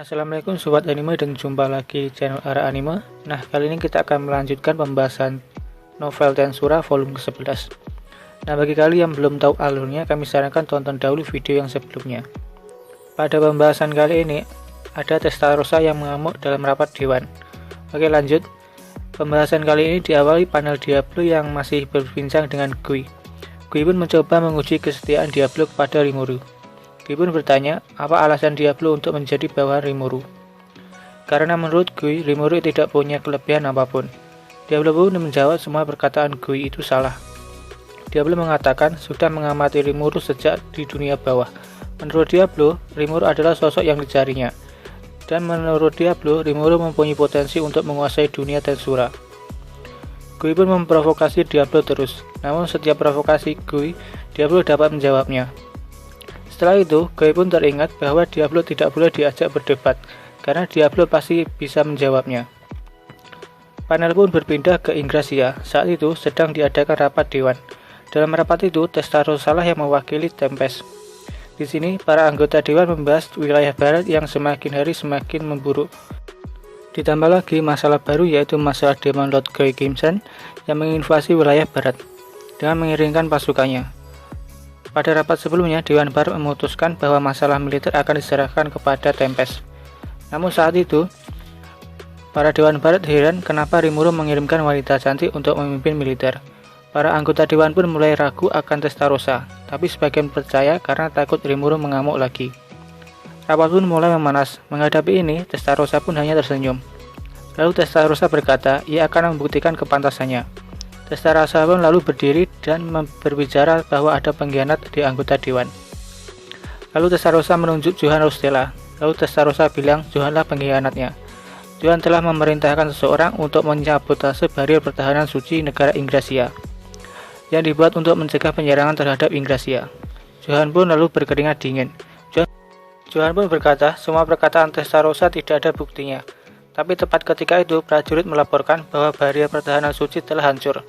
Assalamualaikum sobat anime dan jumpa lagi di channel Ara Anime. Nah, kali ini kita akan melanjutkan pembahasan novel Tensura volume ke-11. Nah, bagi kalian yang belum tahu alurnya, kami sarankan tonton dahulu video yang sebelumnya. Pada pembahasan kali ini, ada Testarossa yang mengamuk dalam rapat dewan. Oke, lanjut. Pembahasan kali ini diawali panel Diablo yang masih berbincang dengan Guy. Guy pun mencoba menguji kesetiaan Diablo kepada Rimuru. Guy pun bertanya, apa alasan Diablo untuk menjadi bawahan Rimuru? Karena menurut Guy, Rimuru tidak punya kelebihan apapun. Diablo pun menjawab semua perkataan Guy itu salah. Diablo mengatakan sudah mengamati Rimuru sejak di dunia bawah. Menurut Diablo, Rimuru adalah sosok yang dicarinya. Dan menurut Diablo, Rimuru mempunyai potensi untuk menguasai dunia Tensura. Guy pun memprovokasi Diablo terus. Namun setiap provokasi Guy, Diablo dapat menjawabnya. Setelah itu, Guy pun teringat bahwa Diablo tidak boleh diajak berdebat, karena Diablo pasti bisa menjawabnya. Panel pun berpindah ke Ingracia. Saat itu sedang diadakan rapat dewan. Dalam rapat itu, Testarossa yang mewakili Tempest. Di sini, para anggota dewan membahas wilayah barat yang semakin hari semakin memburuk. Ditambah lagi masalah baru, yaitu masalah Demon Lord Guy Crimson yang menginvasi wilayah barat dengan mengiringkan pasukannya. Pada rapat sebelumnya, Dewan Barat memutuskan bahwa masalah militer akan diserahkan kepada Tempest. Namun saat itu, para Dewan Barat heran kenapa Rimuru mengirimkan wanita cantik untuk memimpin militer. Para anggota Dewan pun mulai ragu akan Testarossa, tapi sebagian percaya karena takut Rimuru mengamuk lagi. Rapat pun mulai memanas. Menghadapi ini, Testarossa pun hanya tersenyum. Lalu Testarossa berkata, ia akan membuktikan kepantasannya. Testarossa pun lalu berdiri dan berbicara bahwa ada pengkhianat di anggota dewan. Lalu Testarossa menunjuk Johann Rostello. Lalu Testarossa bilang Johann pengkhianatnya. Johann telah memerintahkan seseorang untuk menyabotase barrier pertahanan suci negara Ingracia yang dibuat untuk mencegah penyerangan terhadap Ingracia. Johann pun lalu berkeringat dingin. Johann pun berkata semua perkataan Testarossa tidak ada buktinya. Tapi tepat ketika itu, prajurit melaporkan bahwa barrier pertahanan suci telah hancur.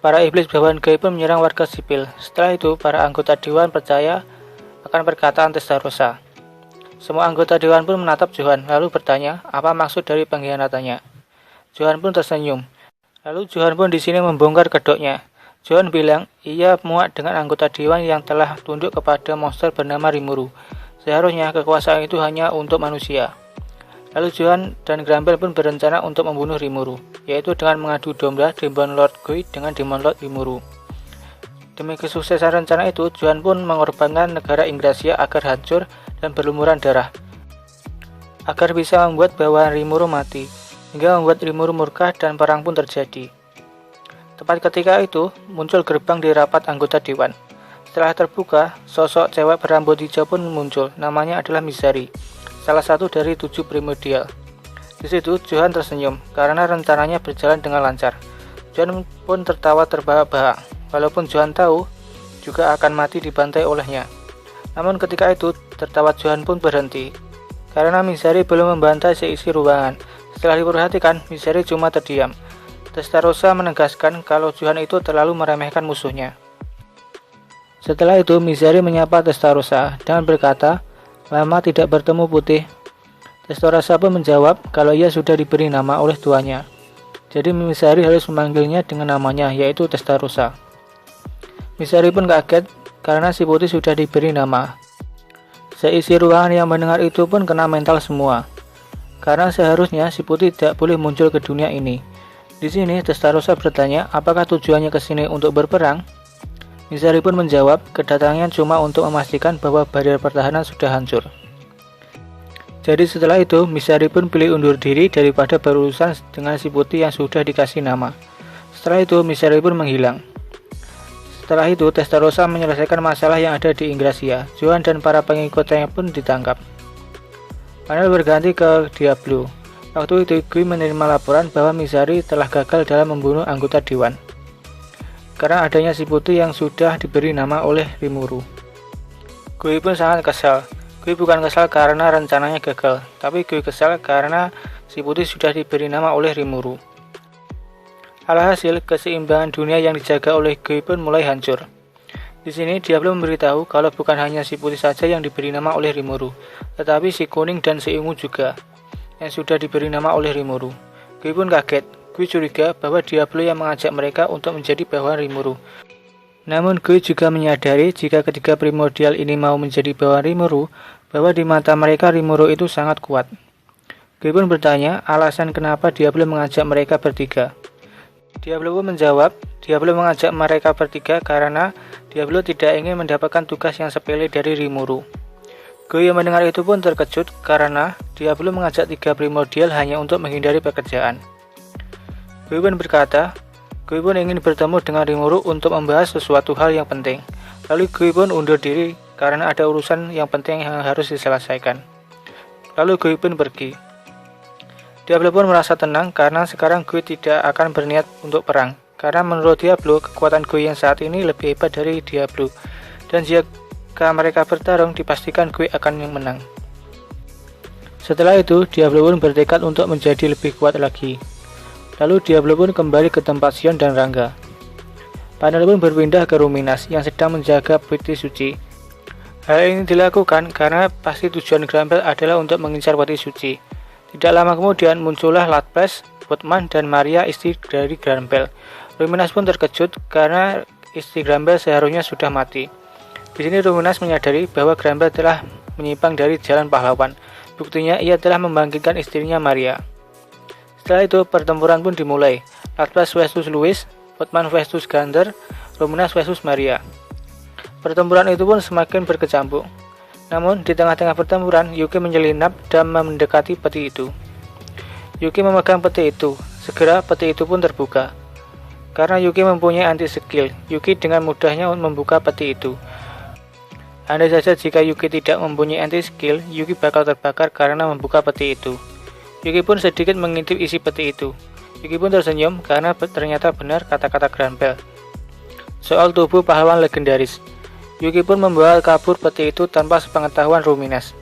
Para iblis bawahan Guy pun menyerang warga sipil. Setelah itu, para anggota dewan percaya akan perkataan Testarossa. Semua anggota dewan pun menatap Johann, lalu bertanya apa maksud dari pengkhianatannya. Johann pun tersenyum. Lalu Johann pun di sini membongkar kedoknya. Johann bilang ia muak dengan anggota dewan yang telah tunduk kepada monster bernama Rimuru. Seharusnya kekuasaan itu hanya untuk manusia. Lalu Johann dan Grumble pun berencana untuk membunuh Rimuru, yaitu dengan mengadu domba Demon Lord Guy dengan Demon Lord Rimuru. Demi kesuksesan rencana itu, Johann pun mengorbankan negara Ingracia agar hancur dan berlumuran darah, agar bisa membuat bawahan Rimuru mati, hingga membuat Rimuru murka dan perang pun terjadi. Tepat ketika itu, muncul gerbang di rapat anggota dewan. Setelah terbuka, sosok cewek berambut hijau pun muncul, namanya adalah Mizari, salah satu dari 7 primordial. Di situ Johann tersenyum karena rencananya berjalan dengan lancar. Johann pun tertawa terbahak-bahak, walaupun Johann tahu juga akan mati dibantai olehnya. Namun ketika itu tertawa Johann pun berhenti karena Mizari belum membantai seisi ruangan. Setelah diperhatikan, Mizari cuma terdiam. Testarossa menegaskan kalau Johann itu terlalu meremehkan musuhnya. Setelah itu Mizari menyapa Testarossa dengan berkata, lama tidak bertemu putih. Testarossa pun menjawab kalau ia sudah diberi nama oleh tuannya. Jadi Mizari harus memanggilnya dengan namanya, yaitu Testarossa. Mizari pun kaget karena si putih sudah diberi nama. Seisi ruangan yang mendengar itu pun kena mental semua. Karena seharusnya si putih tidak boleh muncul ke dunia ini. Di sini Testarossa bertanya apakah tujuannya ke sini untuk berperang. Mizari pun menjawab, kedatangannya cuma untuk memastikan bahwa barrier pertahanan sudah hancur. Jadi setelah itu, Mizari pun pilih undur diri daripada berurusan dengan si putih yang sudah dikasih nama. Setelah itu, Mizari pun menghilang. Setelah itu, Testarossa menyelesaikan masalah yang ada di Ingracia. Johann dan para pengikutnya pun ditangkap. Panel berganti ke Diablo. Waktu itu, Guy menerima laporan bahwa Mizari telah gagal dalam membunuh anggota dewan karena adanya si putih yang sudah diberi nama oleh Rimuru. Guy pun sangat kesal. Guy bukan kesal karena rencananya gagal, tapi Guy kesal karena si putih sudah diberi nama oleh Rimuru. Alhasil, keseimbangan dunia yang dijaga oleh Guy pun mulai hancur. Di sini Diablo memberitahu kalau bukan hanya si putih saja yang diberi nama oleh Rimuru, tetapi si kuning dan si ungu juga yang sudah diberi nama oleh Rimuru. Kui pun kaget. Kui curiga bahwa Diablo yang mengajak mereka untuk menjadi bawahan Rimuru. Namun Kui juga menyadari jika ketiga primordial ini mau menjadi bawahan Rimuru, bahwa di mata mereka Rimuru itu sangat kuat. Kui pun bertanya alasan kenapa Diablo mengajak mereka bertiga. Diablo pun menjawab, Diablo mengajak mereka bertiga karena Diablo tidak ingin mendapatkan tugas yang sepele dari Rimuru. Kui yang mendengar itu pun terkejut karena Diablo mengajak tiga primordial hanya untuk menghindari pekerjaan. Kui pun berkata, Kui pun ingin bertemu dengan Rimuru untuk membahas sesuatu hal yang penting. Lalu Kui pun undur diri karena ada urusan yang penting yang harus diselesaikan. Lalu Kui pun pergi. Diablo pun merasa tenang karena sekarang Kui tidak akan berniat untuk perang. Karena menurut Diablo, kekuatan Kui yang saat ini lebih hebat dari Diablo. Dan jika mereka bertarung, dipastikan Kui akan yang menang. Setelah itu, Diablo pun bertekad untuk menjadi lebih kuat lagi. Lalu Diablo pun kembali ke tempat Sion dan Rangga. Panel pun berpindah ke Ruminas yang sedang menjaga peti suci. Hal ini dilakukan karena pasti tujuan Grampel adalah untuk mengincar peti suci. Tidak lama kemudian muncullah Latpes, Woodman, dan Maria istri dari Grampel. Ruminas pun terkejut karena istri Grampel seharusnya sudah mati. Di sini Ruminas menyadari bahwa Grampel telah menyimpang dari jalan pahlawan. Buktinya ia telah membangkitkan istrinya Maria. Setelah itu pertempuran pun dimulai. Latpes versus Louis, Woodman versus Gander, Ruminas versus Maria. Pertempuran itu pun semakin berkecamuk. Namun, di tengah-tengah pertempuran, Yuki menyelinap dan mendekati peti itu. Yuki memegang peti itu. Segera, peti itu pun terbuka. Karena Yuki mempunyai anti-skill, Yuki dengan mudahnya membuka peti itu. Andai saja jika Yuki tidak mempunyai anti-skill, Yuki bakal terbakar karena membuka peti itu. Yuki pun sedikit mengintip isi peti itu. Yuki pun tersenyum karena ternyata benar kata-kata Grampel soal tubuh pahlawan legendaris. Yuki pun membawa kabur peti itu tanpa sepengetahuan Ruminas.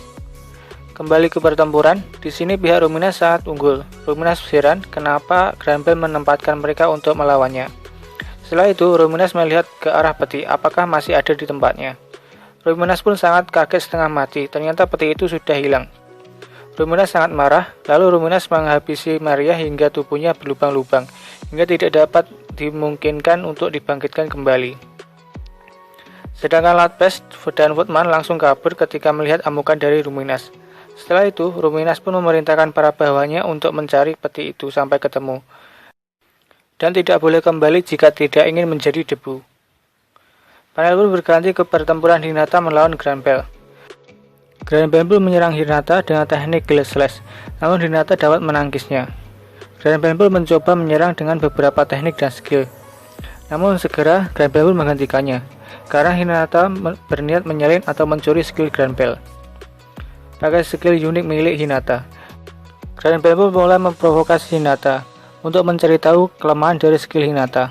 Kembali ke pertempuran, di sini pihak Ruminas sangat unggul. Ruminas heran kenapa Grampel menempatkan mereka untuk melawannya. Setelah itu, Ruminas melihat ke arah peti, apakah masih ada di tempatnya. Ruminas pun sangat kaget setengah mati, ternyata peti itu sudah hilang. Ruminas sangat marah, lalu Ruminas menghabisi Maria hingga tubuhnya berlubang-lubang, hingga tidak dapat dimungkinkan untuk dibangkitkan kembali. Sedangkan Latpes dan Woodman langsung kabur ketika melihat amukan dari Ruminas. Setelah itu, Ruminas pun memerintahkan para bawahannya untuk mencari peti itu sampai ketemu. Dan tidak boleh kembali jika tidak ingin menjadi debu. Panel pun berganti ke pertempuran Hinata melawan Grampel. Grampel pun menyerang Hinata dengan teknik Glass Slash, namun Hinata dapat menangkisnya. Grampel pun mencoba menyerang dengan beberapa teknik dan skill. Namun segera Grampel pun menghentikannya, karena Hinata berniat menyalin atau mencuri skill Grampel. Pakai skill unik milik Hinata, Grampel pun mulai memprovokasi Hinata untuk mencari tahu kelemahan dari skill Hinata.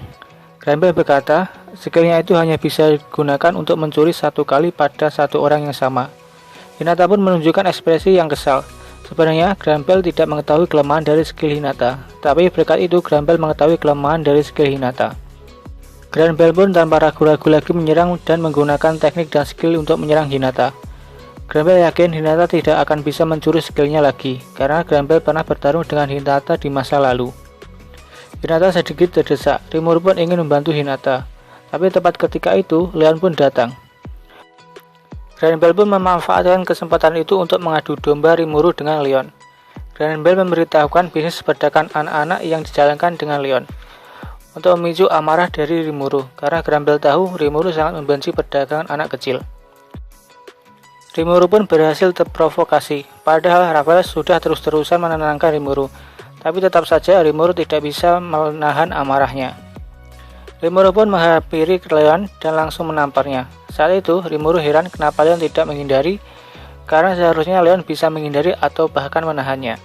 Grampel berkata, skillnya itu hanya bisa digunakan untuk mencuri satu kali pada satu orang yang sama. Hinata pun menunjukkan ekspresi yang kesal. Sebenarnya, Grampel tidak mengetahui kelemahan dari skill Hinata, tapi berkat itu Grampel mengetahui kelemahan dari skill Hinata. Grampel pun tanpa ragu-ragu lagi menyerang dan menggunakan teknik dan skill untuk menyerang Hinata. Grampel yakin Hinata tidak akan bisa mencuri skillnya lagi, karena Grampel pernah bertarung dengan Hinata di masa lalu. Hinata sedikit terdesak, Rimuru pun ingin membantu Hinata, tapi tepat ketika itu, Leon pun datang. Grampel pun memanfaatkan kesempatan itu untuk mengadu domba Rimuru dengan Leon. Grampel memberitahukan bisnis perdagangan anak-anak yang dijalankan dengan Leon untuk memicu amarah dari Rimuru, karena Grampel tahu Rimuru sangat membenci perdagangan anak kecil. Rimuru pun berhasil terprovokasi, padahal Rafael sudah terus-terusan menenangkan Rimuru, tapi tetap saja Rimuru tidak bisa menahan amarahnya. Rimuru pun menghampiri Leon dan langsung menamparnya. Saat itu, Rimuru heran kenapa Leon tidak menghindari, karena seharusnya Leon bisa menghindari atau bahkan menahannya.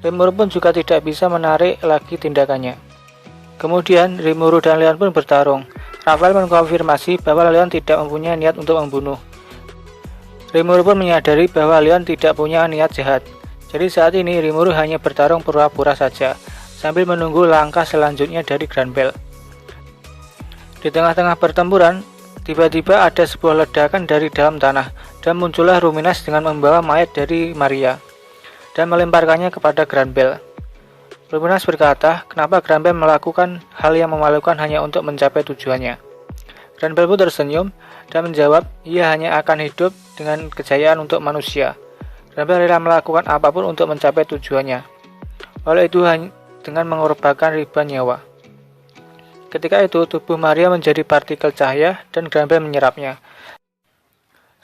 Rimuru pun juga tidak bisa menarik lagi tindakannya. Kemudian, Rimuru dan Leon pun bertarung. Rafael mengkonfirmasi bahwa Leon tidak mempunyai niat untuk membunuh. Rimuru pun menyadari bahwa Leon tidak punya niat jahat. Jadi saat ini Rimuru hanya bertarung pura-pura saja, sambil menunggu langkah selanjutnya dari Grampel. Di tengah-tengah pertempuran, Tiba-tiba ada sebuah ledakan dari dalam tanah, dan muncullah Ruminas dengan membawa mayat dari Maria, dan melemparkannya kepada Granbel. Ruminas berkata, kenapa Granbel melakukan hal yang memalukan hanya untuk mencapai tujuannya. Granbel pun tersenyum, dan menjawab, ia hanya akan hidup dengan kejayaan untuk manusia. Granbel rela melakukan apapun untuk mencapai tujuannya, oleh itu dengan mengorbankan ribuan nyawa. Ketika itu, tubuh Maria menjadi partikel cahaya dan Granbel menyerapnya.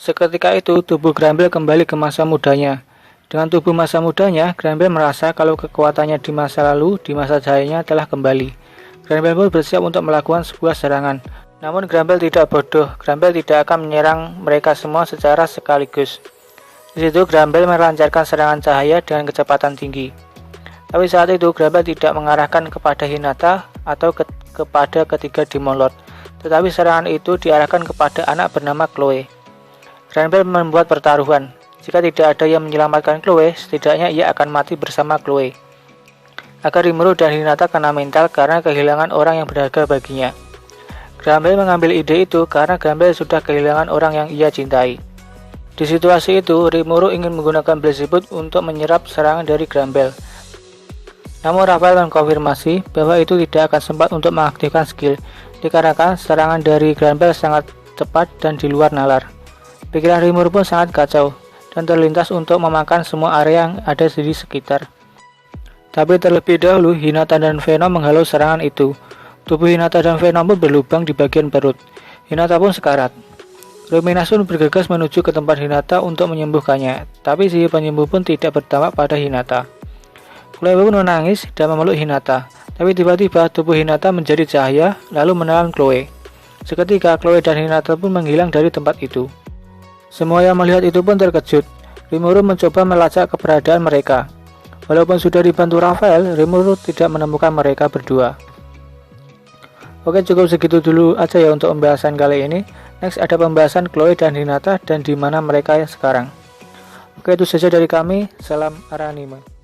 Seketika itu, tubuh Granbel kembali ke masa mudanya. Dengan tubuh masa mudanya, Granbel merasa kalau kekuatannya di masa lalu, di masa cahayanya telah kembali. Granbel pun bersiap untuk melakukan sebuah serangan. Namun Granbel tidak bodoh, Granbel tidak akan menyerang mereka semua secara sekaligus. Di situ Granbel melancarkan serangan cahaya dengan kecepatan tinggi. Tapi saat itu Granbel tidak mengarahkan kepada Hinata atau kepada ketiga Demon Lord, tetapi serangan itu diarahkan kepada anak bernama Chloe. Granbel membuat pertaruhan. Jika tidak ada yang menyelamatkan Chloe, setidaknya ia akan mati bersama Chloe. Agar Rimuru dan Hinata kena mental karena kehilangan orang yang berharga baginya. Granbel mengambil ide itu karena Granbel sudah kehilangan orang yang ia cintai. Di situasi itu, Rimuru ingin menggunakan Beelzebub untuk menyerap serangan dari Granbel. Namun Raphael mengkonfirmasi bahwa itu tidak akan sempat untuk mengaktifkan skill, dikarenakan serangan dari Granbel sangat cepat dan di luar nalar. Pikiran Rimuru pun sangat kacau, dan terlintas untuk memakan semua area yang ada di sekitar. Tapi terlebih dahulu, Hinata dan Venom menghalau serangan itu. Tubuh Hinata dan Venom pun berlubang di bagian perut. Hinata pun sekarat. Ruminas pun bergegas menuju ke tempat Hinata untuk menyembuhkannya, tapi sihir penyembuh pun tidak berdampak pada Hinata. Chloe pun menangis dan memeluk Hinata, tapi tiba-tiba tubuh Hinata menjadi cahaya lalu menelan Chloe. Seketika Chloe dan Hinata pun menghilang dari tempat itu. Semua yang melihat itu pun terkejut. Rimuru mencoba melacak keberadaan mereka. Walaupun sudah dibantu Raphael, Rimuru tidak menemukan mereka berdua. Oke, cukup segitu dulu aja ya untuk pembahasan kali ini. Next ada pembahasan Chloe dan Hinata dan di mana mereka sekarang. Oke, itu saja dari kami. Salam Ara Anime.